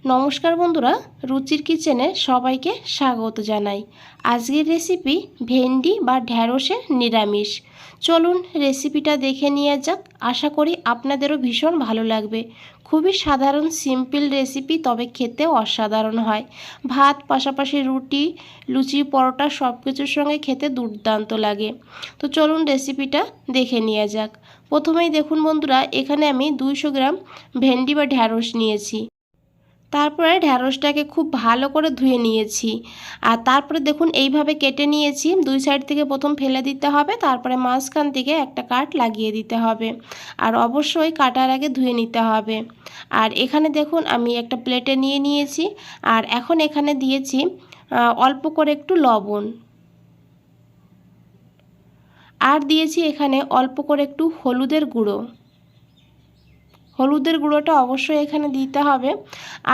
নমস্কার বন্ধুরা, রুচির কিচেনে সবাইকে স্বাগত জানাই। আজকের রেসিপি ভেন্ডি বা ঢ্যাঁড়সের নিরামিষ। চলুন রেসিপিটা দেখে নিয়ে যাক। আশা করি আপনাদেরও ভীষণ ভালো লাগবে। খুবই সাধারণ সিম্পল রেসিপি, তবে খেতেও অসাধারণ হয়। ভাত, পাশাপাশি রুটি, লুচি, পরোটা সব কিছুর সঙ্গে খেতে দুর্দান্ত লাগে। তো চলুন রেসিপিটা দেখে নিয়ে যাক। প্রথমেই দেখুন বন্ধুরা, এখানে আমি 200 গ্রাম ভেন্ডি বা ঢ্যাঁড়স নিয়েছি। তারপরে ঢ্যাঁড়সটাকে খুব ভালো করে ধুয়ে নিয়েছি। আর তারপরে দেখুন এইভাবে কেটে নিয়েছি। দুই সাইড থেকে প্রথম ফেলে দিতে হবে, তারপরে মাঝখান থেকে একটা কাট লাগিয়ে দিতে হবে। আর অবশ্যই কাটার আগে ধুয়ে নিতে হবে। আর এখানে দেখুন আমি একটা প্লেটে নিয়ে নিয়েছি। আর এখন এখানে দিয়েছি অল্প করে একটু লবণ। আর দিয়েছি এখানে অল্প করে একটু হলুদের গুঁড়ো। হলুদের গুঁড়োটা অবশ্যই এখানে দিতে হবে।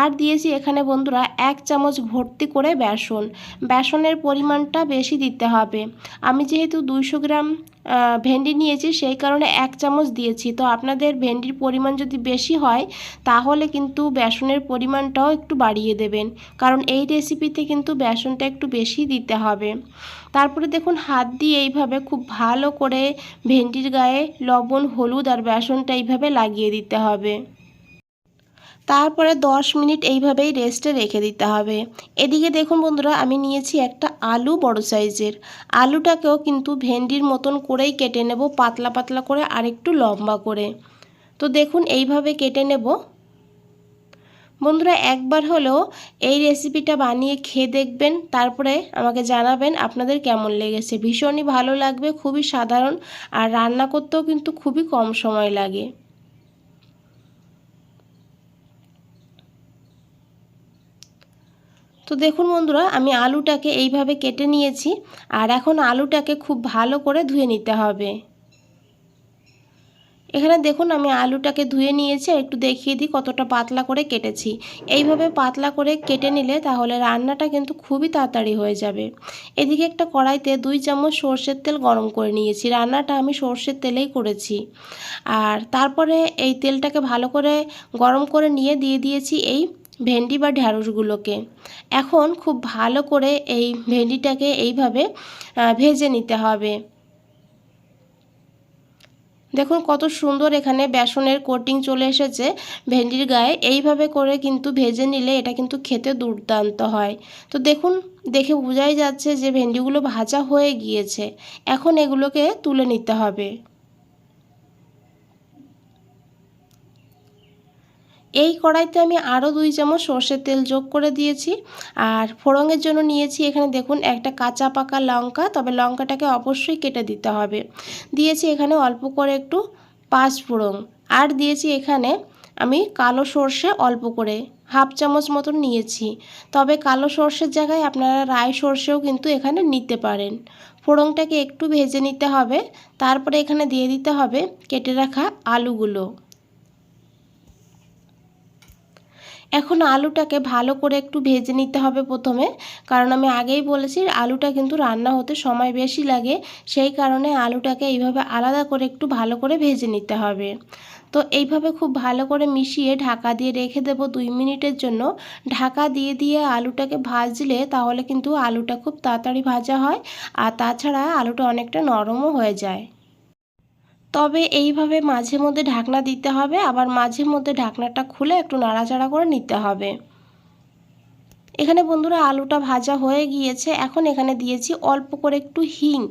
আর দিয়েছি এখানে বন্ধুরা 1 চামচ ভর্তি করে বেসন। বেসনের পরিমাণটা বেশি দিতে হবে। আমি যেহেতু 200 গ্রাম ভেন্ডি নিয়েছি, সেই কারণে 1 চামচ দিয়েছি। তো আপনাদের ভেন্ডির পরিমাণ যদি বেশি হয় তাহলে কিন্তু বেসনের পরিমাণটাও একটু বাড়িয়ে দেবেন, কারণ এই রেসিপিতে কিন্তু বেসনটা একটু বেশি দিতে হবে। তারপরে দেখুন হাত দিয়ে এইভাবে খুব ভালো করে ভেন্ডির গায়ে লবণ, হলুদ আর বেসনটা এইভাবে লাগিয়ে দিতে হবে। তারপরে 10 মিনিট এইভাবেই রেস্টে রেখে দিতে হবে। এদিকে দেখুন বন্ধুরা, আমি নিয়েছি একটা আলু বড় সাইজের। আলুটাকেও কিন্তু ভেন্ডির মতন করেই কেটে নেব, পাতলা পাতলা করে আর একটু লম্বা করে। তো দেখুন এইভাবে কেটে নেব। বন্ধুরা একবার হলেও এই রেসিপিটা বানিয়ে খেয়ে দেখবেন, তারপরে আমাকে জানাবেন আপনাদের কেমন লেগেছে। ভীষণই ভালো লাগবে, খুবই সাধারণ আর রান্না করতেও কিন্তু খুবই কম সময় লাগে। তো দেখুন বন্ধুরা, আমি আলুটাকে এইভাবে কেটে নিয়েছি। আর এখন আলুটাকে খুব ভালো করে ধুয়ে নিতে হবে। এখানে দেখুন আমি আলুটাকে ধুয়ে নিয়েছি, আর একটু দেখিয়ে দিই কতটা পাতলা করে কেটেছি। এইভাবে পাতলা করে কেটে নিলে তাহলে রান্নাটা কিন্তু খুবই তাড়াতাড়ি হয়ে যাবে। এদিকে একটা কড়াইতে 2 চামচ সর্ষের তেল গরম করে নিয়েছি। রান্নাটা আমি সর্ষের তেলেই করেছি। আর তারপরে এই তেলটাকে ভালো করে গরম করে নিয়ে দিয়ে দিয়েছি এই ভেন্ডি বা ঢ্যাঁড়সগুলোকে। এখন খুব ভালো করে এই ভেন্ডিটাকে এইভাবে ভেজে নিতে হবে। দেখুন কত সুন্দর এখানে বেসনের কোটিং চলে এসেছে ভেন্ডির গায়ে। এইভাবে করে কিন্তু ভেজে নিলে এটা কিন্তু খেতে দুর্দান্ত হয়। তো দেখুন, দেখে বোঝাই যাচ্ছে যে ভেন্ডিগুলো ভাজা হয়ে গিয়েছে। এখন এগুলোকে তুলে নিতে হবে। এই কড়াইতে আমি আরও 2 চামচ সর্ষের তেল যোগ করে দিয়েছি। আর ফোড়নের জন্য নিয়েছি এখানে দেখুন একটা কাঁচা পাকা লঙ্কা, তবে লঙ্কাটাকে অবশ্যই কেটে দিতে হবে। দিয়েছি এখানে অল্প করে একটু 5 ফোড়ন। আর দিয়েছি এখানে আমি কালো সর্ষে অল্প করে 1/2 চামচ মতন নিয়েছি। তবে কালো সর্ষের জায়গায় আপনারা রাই সর্ষেও কিন্তু এখানে নিতে পারেন। ফোড়নটাকে একটু ভেজে নিতে হবে। তারপরে এখানে দিয়ে দিতে হবে কেটে রাখা আলুগুলো। এখন আলুটাকে ভালো করে একটু ভেজে নিতে হবে প্রথমে, কারণ আমি আগেই বলেছি আলুটা কিন্তু রান্না হতে সময় বেশি লাগে। সেই কারণে আলুটাকে এইভাবে আলাদা করে একটু ভালো করে ভেজে নিতে হবে। তো এইভাবে খুব ভালো করে মিশিয়ে ঢাকা দিয়ে রেখে দেব 2 মিনিটের জন্য। ঢাকা দিয়ে দিয়ে আলুটাকে ভাজলে তাহলে কিন্তু আলুটা খুব তাড়াতাড়ি ভাজা হয়, আর তাছাড়া আলুটা অনেকটা নরমও হয়ে যায়। তবে এইভাবে মাঝে মধ্যে ঢাকনা দিতে হবে, আবার মাঝে মধ্যে ঢাকনাটা খুলে একটু নাড়াচাড়া করে নিতে হবে। এখানে বন্ধুরা আলুটা ভাজা হয়ে গিয়েছে। এখন এখানে দিয়েছি অল্প করে একটু হিং।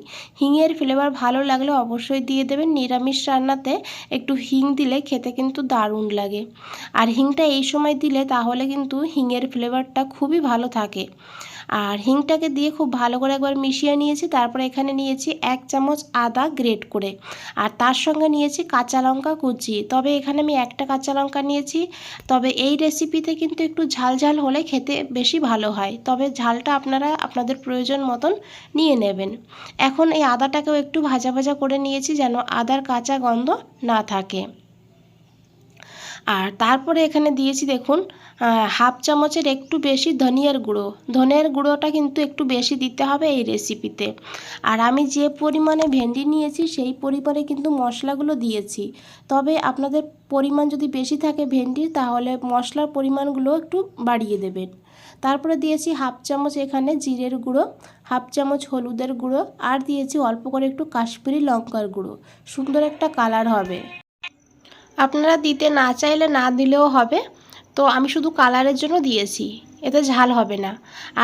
হিংয়ের ফ্লেভার ভালো লাগলে অবশ্যই দিয়ে দেবেন। নিরামিষ রান্নাতে একটু হিং দিলে খেতে কিন্তু দারুণ লাগে। আর হিংটা এই সময় দিলে তাহলে কিন্তু হিংয়ের ফ্লেভারটা খুবই ভালো থাকে। আর হিংটাকে দিয়ে খুব ভালো করে একবার মিশিয়ে নিয়েছি। তারপরে এখানে নিয়েছি 1 চামচ আদা গ্রেট করে, আর তার সঙ্গে নিয়েছি কাঁচা লঙ্কা কুচি। তবে এখানে আমি একটা কাঁচা লঙ্কা নিয়েছি। তবে এই রেসিপিতে কিন্তু একটু ঝাল ঝাল হলে খেতে বেশি ভালো হয়, তবে ঝালটা আপনারা আপনাদের প্রয়োজন মতন নিয়ে নেবেন। এখন এই আদাটাকেও একটু ভাজা ভাজা করে নিয়েছি, যেন আদার কাঁচা গন্ধ না থাকে। আর তারপরে এখানে দিয়েছি দেখুন হাফ চামচের একটু বেশি ধনিয়ার গুঁড়ো। ধনিয়ার গুঁড়োটা কিন্তু একটু বেশি দিতে হবে এই রেসিপিতে। আর আমি যে পরিমাণে ভেন্ডি নিয়েছি সেই পরিমাণে কিন্তু মশলাগুলো দিয়েছি। তবে আপনাদের পরিমাণ যদি বেশি থাকে ভেন্ডির তাহলে মশলার পরিমাণগুলো একটু বাড়িয়ে দেবেন। তারপরে দিয়েছি হাফ চামচ এখানে জিরের গুঁড়ো, হাফ চামচ হলুদের গুঁড়ো, আর দিয়েছি অল্প করে একটু কাশ্মীরি লঙ্কার গুঁড়ো। সুন্দর একটা কালার হবে। আপনারা দিতে না চাইলে না দিলেও হবে, তো আমি শুধু কালারের জন্য দিয়েছি, এতে ঝাল হবে না।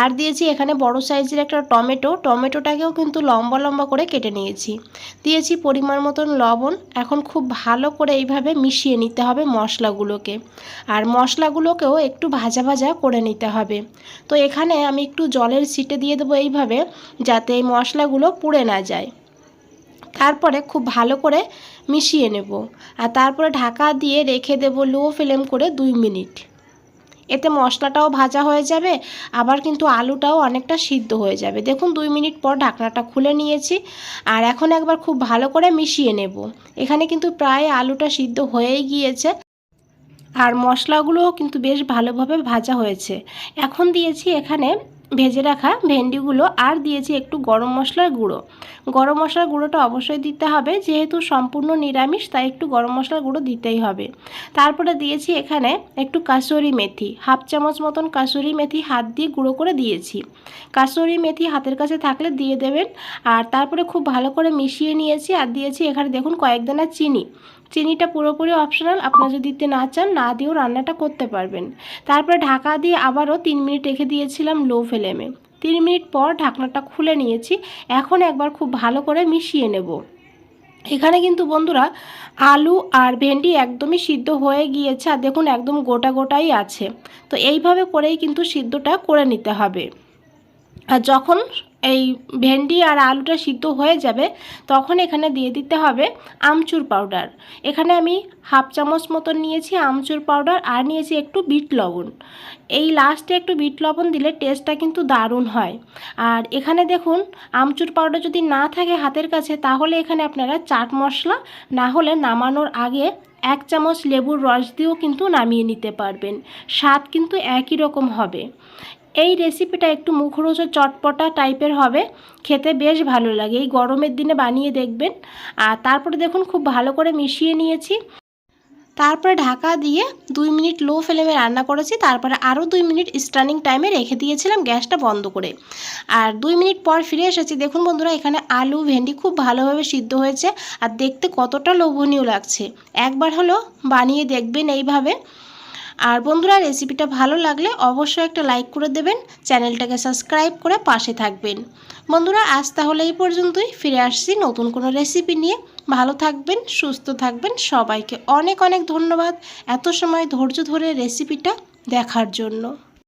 আর দিয়েছি এখানে বড় সাইজের একটা টমেটোটাকেও কিন্তু লম্বা লম্বা করে কেটে নিয়েছি। দিয়েছি পরিমাণ মতন লবণ। এখন খুব ভালো করে এইভাবে মিশিয়ে নিতে হবে মশলাগুলোকে, আর মশলাগুলোকেও একটু ভাজা ভাজা করে নিতে হবে। তো এখানে আমি একটু জলের ছিটে দিয়ে দেবো এইভাবে, যাতে এই মশলাগুলো পুড়ে না যায়। তারপরে খুব ভালো করে মিশিয়ে নেব, আর তারপরে ঢাকা দিয়ে রেখে দেব লো ফ্লেম করে 2 মিনিট। এতে মশলাটাও ভাজা হয়ে যাবে, আবার কিন্তু আলুটাও অনেকটা সিদ্ধ হয়ে যাবে। দেখুন 2 মিনিট পর ঢাকনাটা খুলে নিয়েছি, আর এখন একবার খুব ভালো করে মিশিয়ে নেব। এখানে কিন্তু প্রায় আলুটা সিদ্ধ হয়েই গিয়েছে, আর মশলাগুলোও কিন্তু বেশ ভালোভাবে ভাজা হয়েছে। এখন দিয়েছি এখানে ভেজে রাখা ভেন্ডিগুলো, আর দিয়েছি একটু গরম মশলার গুঁড়ো। গরম মশলার গুঁড়োটা অবশ্যই দিতে হবে, যেহেতু সম্পূর্ণ নিরামিষ তাই একটু গরম মশলার গুঁড়ো দিতেই হবে। তারপরে দিয়েছি এখানে একটু কাসুরি মেথি, হাফ চামচ মতন কাসুরি মেথি হাত দিয়ে গুঁড়ো করে দিয়েছি। কাসুরি মেথি হাতের কাছে থাকলে দিয়ে দেবেন। আর তারপরে খুব ভালো করে মিশিয়ে নিয়েছি, আর দিয়েছি এখানে দেখুন কয়েক দানা চিনি। চিনিটা পুরোপুরি অপশনাল, আপনারা যদি দিতে না চান না দিয়েও রান্নাটা করতে পারবেন। তারপরে ঢাকা দিয়ে আবারও 3 মিনিট রেখে দিয়েছিলাম লো ফ্লেমে। 3 মিনিট পর ঢাকনাটা খুলে নিয়েছি। এখন একবার খুব ভালো করে মিশিয়ে নেব। এখানে কিন্তু বন্ধুরা আলু আর ভেন্ডি একদমই সিদ্ধ হয়ে গিয়েছে, আর দেখুন একদম গোটা গোটাই আছে। তো এইভাবে করেই কিন্তু সিদ্ধটা করে নিতে হবে। আর যখন এই ভেন্ডি আর আলুটা সিদ্ধ হয়ে যাবে তখন এখানে দিয়ে দিতে হবে আমচুর পাউডার। এখানে আমি হাফ চামচ মতন নিয়েছি আমচুর পাউডার, আর নিয়েছি একটু বিট লবণ। এই লাস্টে একটু বিট লবণ দিলে টেস্টটা কিন্তু দারুণ হয়। আর এখানে দেখুন আমচুর পাউডার যদি না থাকে হাতের কাছে তাহলে এখানে আপনারা চাট মশলা, না হলে নামানোর আগে 1 চামচ লেবুর রস দিয়েও কিন্তু নামিয়ে নিতে পারবেন। স্বাদ কিন্তু একই রকম হবে। এই রেসিপিটা একটু মুখরোচক চটপটা টাইপের হবে, খেতে বেশ ভালো লাগে। এই গরমের দিনে বানিয়ে দেখবেন। আর তারপরে দেখুন খুব ভালো করে মিশিয়ে নিয়েছি। তারপরে ঢাকা দিয়ে 2 মিনিট লো ফ্লেমে রান্না করেছি। তারপরে আরও 2 মিনিট স্ট্যান্ডিং টাইমে রেখে দিয়েছিলাম গ্যাসটা বন্ধ করে। আর 2 মিনিট পর ফিরে এসেছি। দেখুন বন্ধুরা এখানে আলু ভেন্ডি খুব ভালোভাবে সিদ্ধ হয়েছে, আর দেখতে কতটা লোভনীয় লাগছে। একবার হলো বানিয়ে দেখবেন এইভাবে। আর বন্ধুরা রেসিপিটা ভালো লাগলে অবশ্যই একটা লাইক করে দেবেন, চ্যানেলটাকে সাবস্ক্রাইব করে পাশে থাকবেন। বন্ধুরা আজ তাহলে এই পর্যন্তই, ফিরে আসছি নতুন কোনো রেসিপি নিয়ে। ভালো থাকবেন, সুস্থ থাকবেন। সবাইকে অনেক অনেক ধন্যবাদ এত সময় ধৈর্য ধরে রেসিপিটা দেখার জন্য।